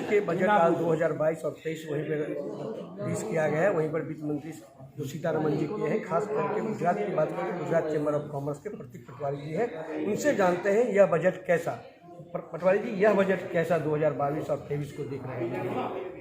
देखिए बजट आज 2022 और 23 वहीं पर पेश किया गया है। वहीं पर वित्त मंत्री जो सीतारमण जी किए हैं, खास करके गुजरात की बात करें, गुजरात चैम्बर ऑफ कॉमर्स के प्रतीक पटवारी जी हैं, उनसे जानते हैं यह बजट कैसा। पटवारी जी, यह बजट कैसा 2022 और 23 को देख रहे हैं?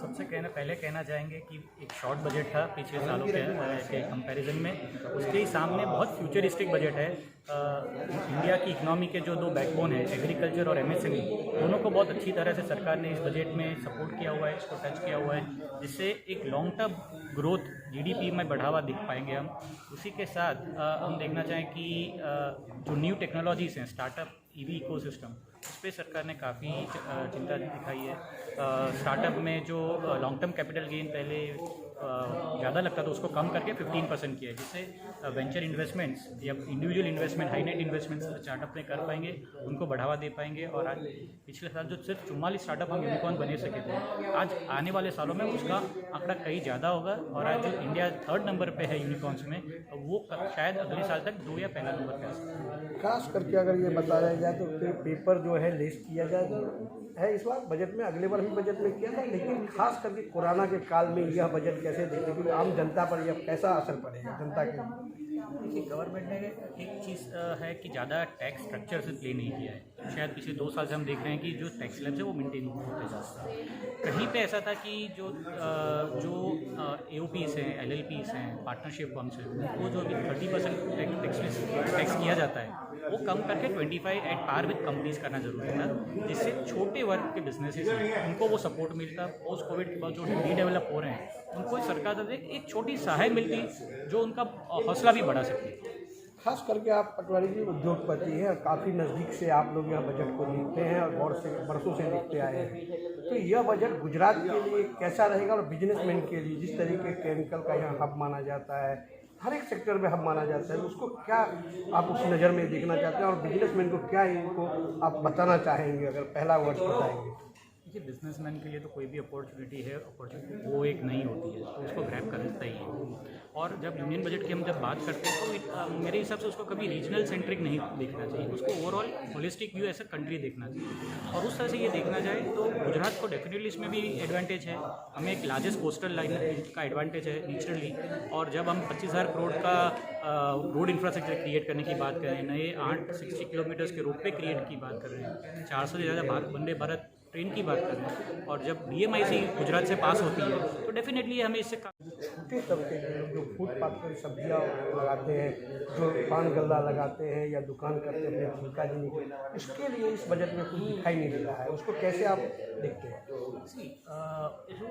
सबसे पहले कहना चाहेंगे कि एक शॉर्ट बजट था पिछले सालों के कंपैरिजन में। उसके ही सामने बहुत फ्यूचरिस्टिक बजट है। इंडिया की इकनॉमी के जो दो बैकबोन है, एग्रीकल्चर और एमएसएमई, दोनों को बहुत अच्छी तरह से सरकार ने इस बजट में सपोर्ट किया हुआ है, इसको टच किया हुआ है, जिससे एक लॉन्ग टर्म ग्रोथ जीडीपी में बढ़ावा दिख पाएंगे हम। उसी के साथ हम देखना चाहें कि जो न्यू टेक्नोलॉजीज़ हैं, स्टार्टअप, ईवी इकोसिस्टम, उस पर सरकार ने काफ़ी चिंता दिखाई है। स्टार्टअप में जो लॉन्ग टर्म कैपिटल गेन पहले ज़्यादा लगता था, उसको कम करके 15% किया है, जिससे वेंचर इन्वेस्टमेंट्स या individual investment, high net investments startup में कर पाएंगे, उनको बढ़ावा दे पाएंगे। और आज पिछले साल जो सिर्फ 44 स्टार्टअप हम यूनिकॉर्न बने सके थे, आज आने वाले सालों में उसका आंकड़ा कहीं ज़्यादा होगा। और आज जो इंडिया 3rd नंबर पे है यूनिकॉर्न्स में, वो शायद अगले साल तक 2 या पहला नंबर पे आ सकता है। खास करके अगर ये बताया जाए तो पेपर जो है लेस किया जाए है इस बार बजट में, अगले बार भी बजट में किया था, लेकिन खास करके कोरोना के काल में यह बजट कैसे देखते हैं, आम जनता पर यह कैसा असर पड़ेगा जनता के? देखिए, गवर्नमेंट ने एक चीज़ है कि ज़्यादा टैक्स स्ट्रक्चर से प्ले नहीं किया है। शायद पिछले 2 साल से हम देख रहे हैं कि जो टैक्स स्लैब्स है वो मेंटेन होते जा रहा है। कहीं पे ऐसा था कि जो AOPs हैं, LLPs हैं, पार्टनरशिप फर्म्स हैं, उनको जो अभी 30% टैक्स किया जाता है, वो कम करके 25 एट पार विद कंपनीज करना जरूरी था, जिससे छोटे वर्ग के बिजनेसेस हैं उनको वो सपोर्ट मिलता। पोस्ट कोविड के बाद जो रीडेवलप हो रहे हैं, उनको सरकार तरफ से एक छोटी सहायता मिलती जो उनका हौसला भी बढ़ा सकती। खास करके आप पटवारी जी उद्योगपति हैं और काफ़ी नज़दीक से आप लोग यह बजट को देखते हैं और गौर से बरसों से देखते आए हैं, तो यह बजट गुजरात के लिए कैसा रहेगा और बिजनेसमैन के लिए, जिस तरीके केमिकल का यहाँ हब माना जाता है, हर एक सेक्टर में हब माना जाता है, उसको क्या आप उस नज़र में देखना चाहते हैं और बिजनेसमैन को क्या इनको आप बताना चाहेंगे अगर पहला वर्ड बताएंगे? देखिए, बिजनेसमैन के लिए तो कोई भी अपॉर्चुनिटी है, वो एक नहीं होती है, तो उसको ग्रैब करता ही है। और जब यूनियन बजट की हम जब बात करते हैं तो मेरे हिसाब से उसको कभी रीजनल सेंट्रिक नहीं देखना चाहिए, उसको overall holistic view as a country देखना चाहिए। और उस तरह से ये देखना जाए तो गुजरात को डेफिनेटली इसमें भी एडवांटेज है। हमें एक लार्जेस्ट कोस्टल लाइन का एडवांटेज है नेचुरली। और जब हम 25,000 करोड़ का रोड इंफ्रास्ट्रक्चर क्रिएट करने की बात कर रहे हैं, नए 860 किलोमीटर्स के रोड पे क्रिएट की बात कर रहे हैं, 400 से ज़्यादा वंदे भारत ट्रेन की बात कर रहे हैं, और जब BMIC गुजरात से पास होती है तो डेफिनेटली हमें इससे छोटे तबके के लोग जो फुटपाथ पर सब्जियाँ लगाते हैं, जो पान गल्ला लगाते हैं या दुकान करते हैं अपने जीविका जीने के, इसके लिए इस बजट में कुछ दिखाई नहीं दे रहा है, उसको कैसे आप देखते हैं?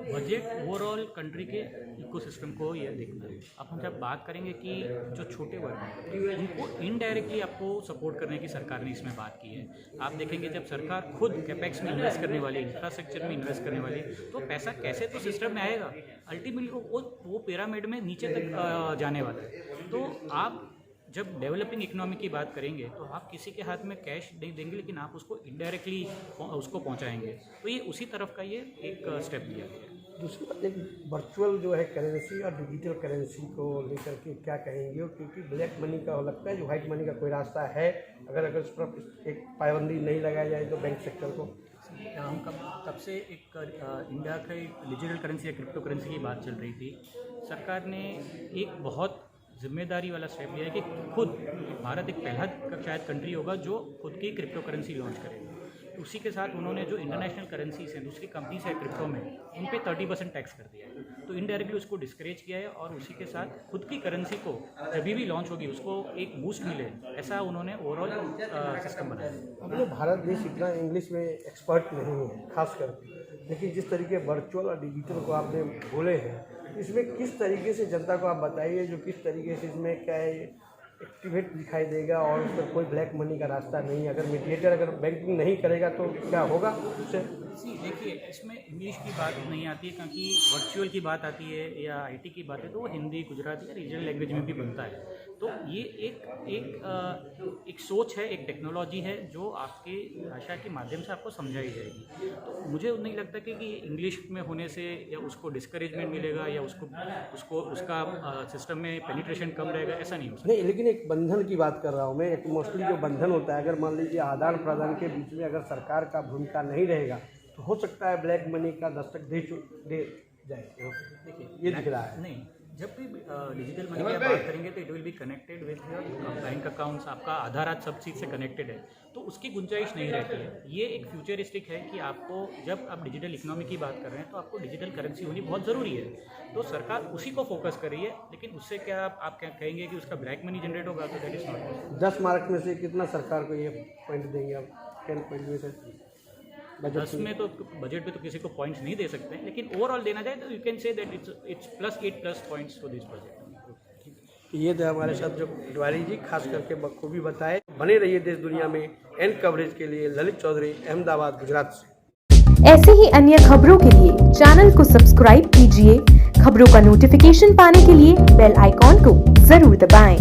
बजट ओवरऑल कंट्री के इकोसिस्टम को यह देखना है। अब हम जब बात करेंगे कि जो छोटे वर्ग हैं उनको इनडायरेक्टली आपको सपोर्ट करने की सरकार ने इसमें बात की है। आप देखेंगे जब सरकार खुद कैपेक्स में इन्वेस्ट करने वाली, इंफ्रास्ट्रक्चर में इन्वेस्ट करने वाली, तो पैसा कैसे तो सिस्टम में आएगा, अल्टीमेटली वो पिरामिड में नीचे तक जाने वाला है। तो आप जब डेवलपिंग इकोनॉमी की बात करेंगे तो आप किसी के हाथ में कैश नहीं देंगे, लेकिन आप उसको इनडायरेक्टली उसको पहुंचाएंगे। तो ये उसी तरफ का ये एक स्टेप लिया गया है। दूसरी बात, एक वर्चुअल जो है करेंसी और डिजिटल करेंसी को लेकर के क्या कहेंगे? क्योंकि ब्लैक मनी का लगता है, जो वाइट मनी का कोई रास्ता है, अगर इस पर एक पाबंदी नहीं लगाई जाए तो बैंक सेक्टर को। हम कब से एक इंडिया के डिजिटल करेंसी या क्रिप्टो करेंसी की बात चल रही थी। सरकार ने एक बहुत जिम्मेदारी वाला स्टेप लिया है कि खुद भारत एक पहला शायद कंट्री होगा जो खुद की क्रिप्टो करेंसी लॉन्च करेगा। उसी के साथ उन्होंने जो इंटरनेशनल करेंसीज हैं, दूसरी कंपनीज है क्रिप्टो में, उन पे 30% टैक्स कर दिया है। तो इनडायरेक्टली उसको डिस्करेज किया है और उसी के साथ खुद की करेंसी को जब भी लॉन्च होगी उसको एक बूस्ट मिले, ऐसा उन्होंने ओवरऑल सिस्टम बनाया है। अपने भारत देश इतना इंग्लिश में एक्सपर्ट नहीं है खास करके, लेकिन जिस तरीके वर्चुअल और डिजिटल को आपने बोले हैं, इसमें किस तरीके से जनता को आप बताइए, जो किस तरीके से इसमें क्या है एक्टिवेट दिखाई देगा और उस पर कोई ब्लैक मनी का रास्ता नहीं है। अगर मीडिएटर अगर बैंकिंग नहीं करेगा तो क्या होगा उससे? देखिए, इसमें इंग्लिश की बात नहीं आती है, क्योंकि वर्चुअल की बात आती है या IT की बात है तो वो हिंदी, गुजराती या रीजनल लैंग्वेज में भी बनता है। तो ये एक सोच है, एक टेक्नोलॉजी है जो आपके भाषा के माध्यम से आपको समझाई जाएगी। तो मुझे नहीं लगता कि इंग्लिश में होने से या उसको डिस्करेजमेंट मिलेगा या उसका सिस्टम में पेनिट्रेशन कम रहेगा, ऐसा नहीं हो सकता। नहीं, लेकिन एक बंधन की बात कर रहा हूँ मैं। एक मोस्टली जो बंधन होता है, अगर मान लीजिए आदान प्रदान के बीच में अगर सरकार का भूमिका नहीं रहेगा तो हो सकता है ब्लैक मनी का दस्तक दे जाए, ये दिख रहा है। नहीं, जब भी डिजिटल मनी की आप बात करेंगे तो it will be connected with your bank accounts, आपका आधार आज सब चीज़ से कनेक्टेड है, तो उसकी गुंजाइश नहीं रहती है। ये एक फ्यूचरिस्टिक है कि आपको जब आप डिजिटल इकोनॉमी की बात कर रहे हैं तो आपको डिजिटल करेंसी होनी बहुत ज़रूरी है, तो सरकार उसी को फोकस कर रही है। लेकिन उससे क्या आप क्या कहेंगे कि उसका ब्लैक मनी जनरेट होगा, तो that is not possible. 10 mark में से कितना सरकार को ये पॉइंट देंगे आप? 10 पॉइंट में से बजट 10 में तो बजट पे तो किसी को पॉइंट्स नहीं दे सकते हैं, लेकिन ओवरऑल देना जाए तो you can say that it's +8 points to this project. ये थे हमारे साथ जो पटवारी जी, खास करके बखूबी बताए। बने रहिए देश दुनिया में एंड कवरेज के लिए। ललित चौधरी, अहमदाबाद, गुजरात से। ऐसे ही अन्य खबरों के लिए चैनल को सब्सक्राइब कीजिए। खबरों का नोटिफिकेशन पाने के लिए बेल आइकॉन को जरूर दबाएं।